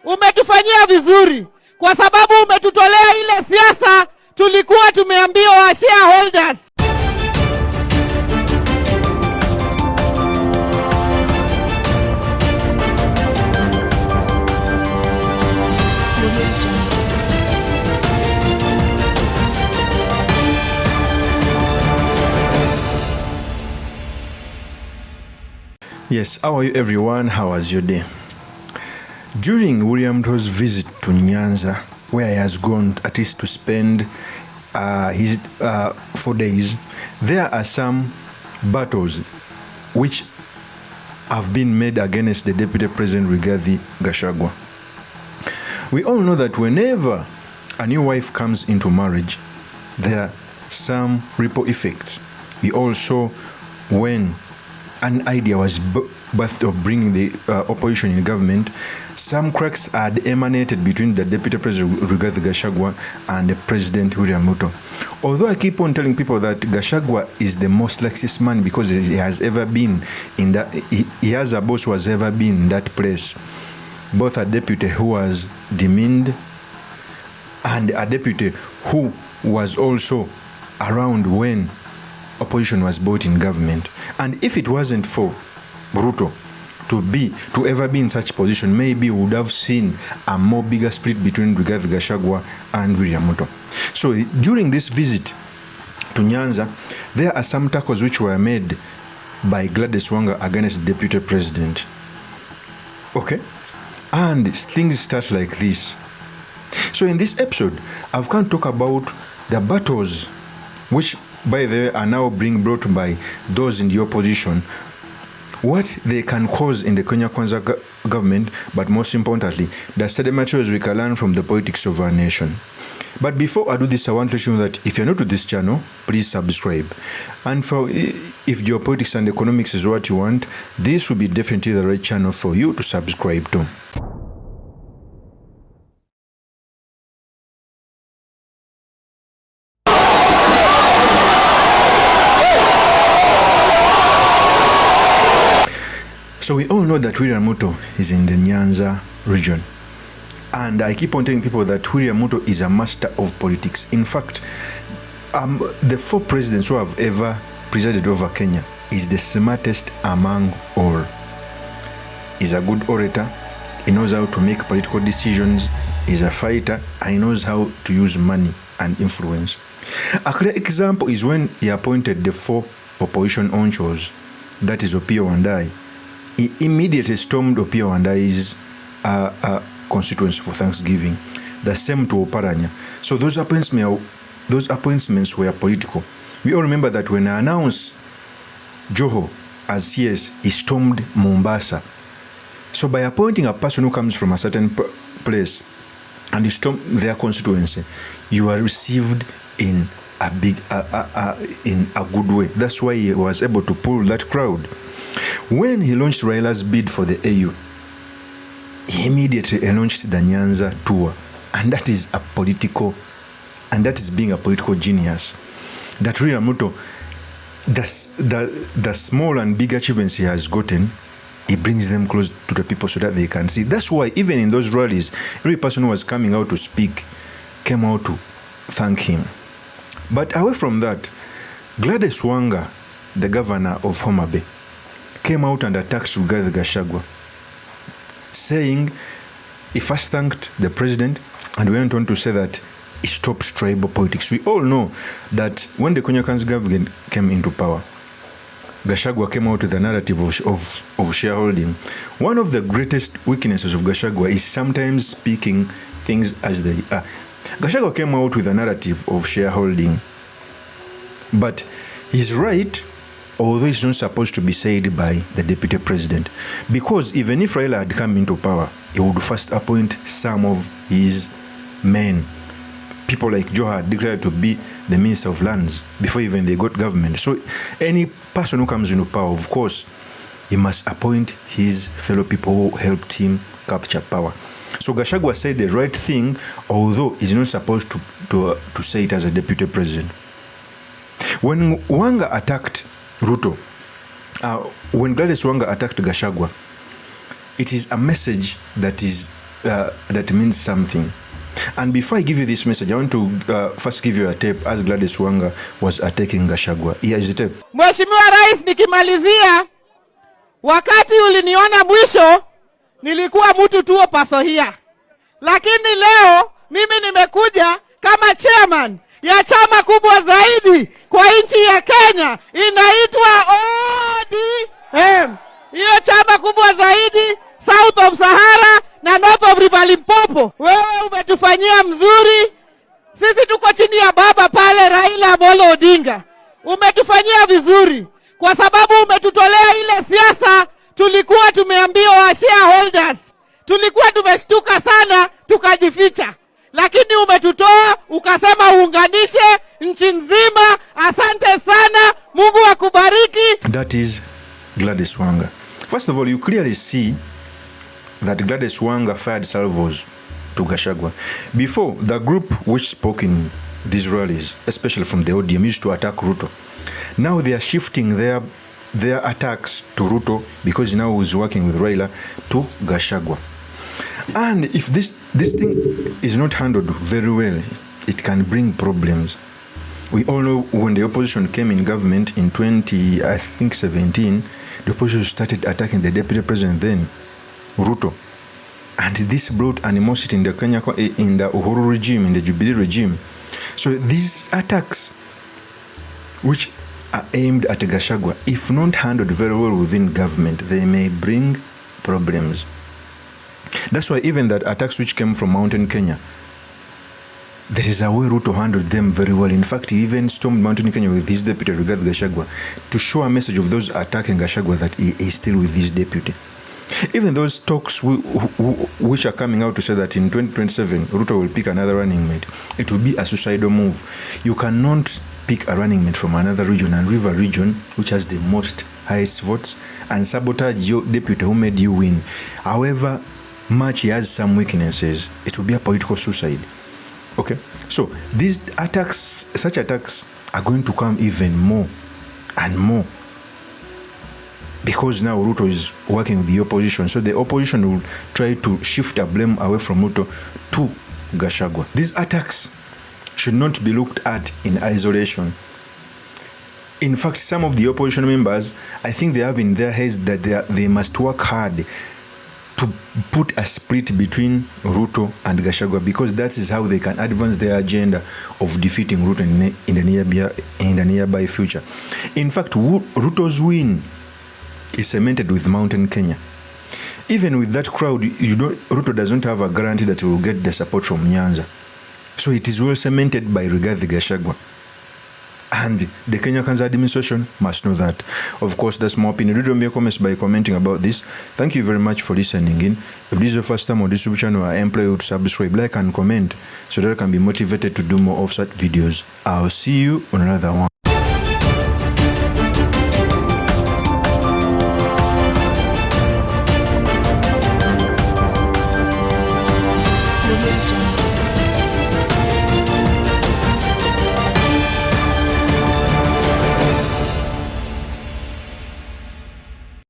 umetufanyia vizuri kwa sababu umetutolea ile siasa tulikuwa tumeambiwa wa shareholders. Yes, how are you everyone? How was your day? During William Ruto's visit to Nyanza, where he has gone at least to spend his 4 days, there are some battles which have been made against the Deputy President GACHAGUA. We all know that whenever a new wife comes into marriage, there are some ripple effects. We all saw when an idea was birthed of bringing the opposition in government, some cracks had emanated between the Deputy President GACHAGUA and the President William Ruto. Although I keep on telling people that GACHAGUA is the most laxist man because he has ever been in that, he has a boss who has ever been in that place. Both a deputy who was demeaned and a deputy who was also around when opposition was brought in government. And if it wasn't for Ruto to ever be in such position, maybe we would have seen a more bigger split between GACHAGUA and William Ruto. So during this visit to Nyanza, there are some tackles which were made by GLADYS WANGA against the Deputy President. Okay? And things start like this. So in this episode, I've come to talk about the battles which, by the way, are now being brought by those in the opposition, what they can cause in the Kenya Kwanza government, but most importantly, the study materials we can learn from the politics of our nation. But before I do this, I want to let you know that if you're new to this channel, please subscribe. And for if geopolitics and economics is what you want, this will be definitely the right channel for you to subscribe to. So we all know that William Ruto is in the Nyanza region. And I keep on telling people that William Ruto is a master of politics. In fact, the 4 presidents who have ever presided over Kenya is the smartest among all. He's a good orator. He knows how to make political decisions. He's a fighter. And he knows how to use money and influence. A clear example is when he appointed the 4 opposition onchos, that is Opiyo Wandayi. He immediately stormed Opiyo Wandai's constituency for Thanksgiving. The same to Oparanya. So those appointments were political. We all remember that when I announced Joho as CS, he stormed Mombasa. So by appointing a person who comes from a certain place and you storm their constituency, you are received in a big, in a good way. That's why he was able to pull that crowd. When he launched Raila's bid for the AU, he immediately launched the Nyanza tour. And that is a political, and that is being a political genius. That William Ruto, the small and big achievements he has gotten, he brings them close to the people so that they can see. That's why even in those rallies, every person who was coming out to speak came out to thank him. But away from that, GLADYS WANGA, the governor of Homa Bay, came out and attacked GACHAGUA, saying he first thanked the president and went on to say that he stops tribal politics. We all know that when the Kenya Kwanza government came into power, GACHAGUA came out with a narrative of shareholding. One of the greatest weaknesses of GACHAGUA is sometimes speaking things as they are. GACHAGUA came out with a narrative of shareholding, but he's right, although it's not supposed to be said by the deputy president. Because even if Raila had come into power, he would first appoint some of his men. People like Joe had declared to be the Minister of Lands before even they got government. So any person who comes into power, of course, he must appoint his fellow people who helped him capture power. So GACHAGUA said the right thing, although he's not supposed to say it as a deputy president. When Wanga attacked Ruto, when GLADYS WANGA attacked GACHAGUA, it is a message that is that means something. And before I give you this message, I want to first give you a tape as GLADYS WANGA was attacking GACHAGUA. Here is the tape. Mheshimiwa Rais, nikimalizia, wakati uliniona mwisho nilikuwa mtu tuo pasohia, lakini leo mimi nimekuja kama chairman ya chama kubwa zaidi kwa nchi ya Kenya, inaitwa ODM. Hiyo chama kubwa zaidi South of Sahara na North of River Limpopo. Wewe umetufanyia mzuri. Sisi tuko chini ya baba pale Raila Amolo Odinga. Umetufanyia vizuri kwa sababu umetutolea ile siasa tulikuwa tumeambiwa shareholders. Tulikuwa tumeshtuka sana tukajificha. Lakini umetutoa ukasema uunganishe nchi nzima. Asante sana. Mungu akubariki. That is GLADYS WANGA. First of all, you clearly see that GLADYS WANGA fired salvos to GACHAGUA. Before, the group which spoke in these rallies, especially from the ODM, used to attack RUTO. Now they are shifting their attacks to RUTO because now he's working with Raila to GACHAGUA. And if this thing is not handled very well, it can bring problems. We all know when the opposition came in government in 2017, the opposition started attacking the deputy president then, RUTO. And this brought animosity in the Uhuru regime, in the Jubilee regime. So these attacks, which are aimed at GACHAGUA, if not handled very well within government, they may bring problems. That's why even that attacks which came from Mountain Kenya, there is a way RUTO handled them very well. In fact, he even stormed Mountain Kenya with his deputy Rigathi Gachagua to show a message of those attacking Gachagua that he is still with his deputy. Even those talks which are coming out to say that in 2027 RUTO will pick another running mate, it will be a suicidal move. You cannot pick a running mate from another region and River region, which has the most highest votes, and sabotage your deputy who made you win. However much he has some weaknesses, it will be a political suicide. Okay, so these attacks, such attacks are going to come even more and more, because now RUTO is working with the opposition. So the opposition will try to shift a blame away from RUTO to GACHAGUA. These attacks should not be looked at in isolation. In fact, some of the opposition members, I think they have in their heads that they must work hard to put a split between RUTO and GACHAGUA, because that is how they can advance their agenda of defeating RUTO in the nearby future. In fact, RUTO's win is cemented with Mountain Kenya. Even with that crowd, RUTO doesn't have a guarantee that it will get the support from Nyanza. So it is well cemented by Rigathi Gachagua. And the Kenya Kanza administration must know that. Of course, that's my opinion. Do drop me your comments by commenting about this. Thank you very much for listening in. If this is your first time on this YouTube channel, I implore you to subscribe, like, and comment so that I can be motivated to do more of such videos. I'll see you on another one.